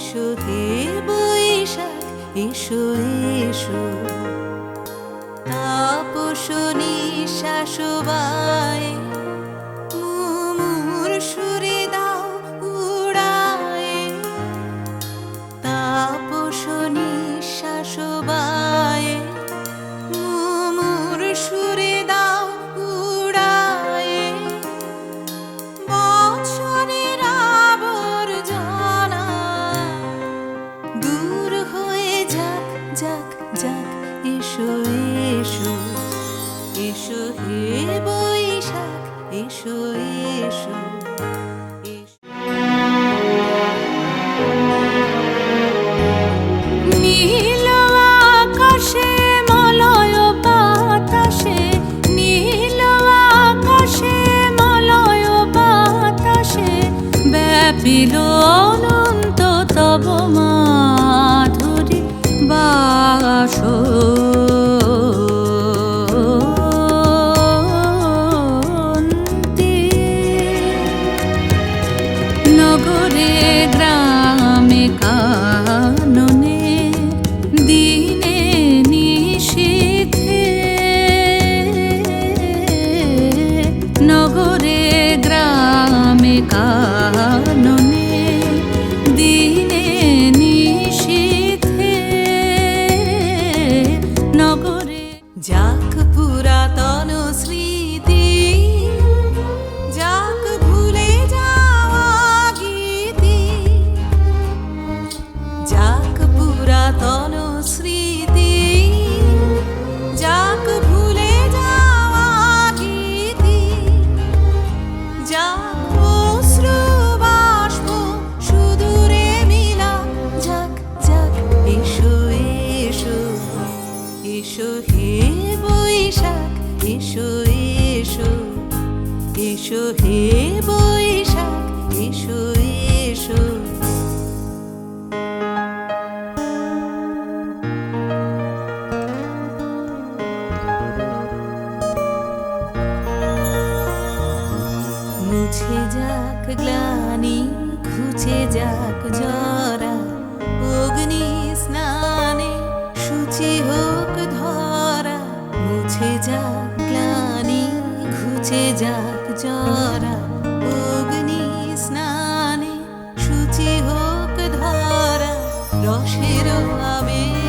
এসো হে বৈশাখ এসো এসো, তাপস নিঃশ্বাস বায়ে মুমুর সুরে দাও উড়ায়ে, তাপস নিঃশ্বাস বায়ে মুমুর সুরে দাও উড়ায়ে, বৎসরের আবর্জনা দূর হয়ে যাক যাক যাক। এসো এসো এসো হে বৈশাখ এসো এসো। নীল আকাশে মলয় বাতাসে, নীল আকাশে মলয় বাতাসে ব্যাপিল অনন্ত তব মাধুরী বাসন্তী। নগরে গ্রামে কাননে দিনে নিশীথে, নগরে গ্রামে কাননে দিনে নিশীথে, নগরে যাক পুরাতন স্মৃতি, যাক ভুলে যাওয়া গীতি, যাক পুরাতন স্মৃতি, যাক ভুলে যাওয়া গীতি, যাক অশ্রু বাষ্প সুদূরে মিলা যাক যাক। এসো এসো এসো হে বৈশাখ এসো এসো, এসো হে বৈশাখ এসো এসো। মুছে যাক গ্লানি ঘুচে যাক জরা, অগ্নি স্নানে শুচি হোক ধরা। মুছে যাক গ্লানি ঘুচে যাক জরা, অগ্নি স্নানে শুচি হোক ধরা। রসের আবেশ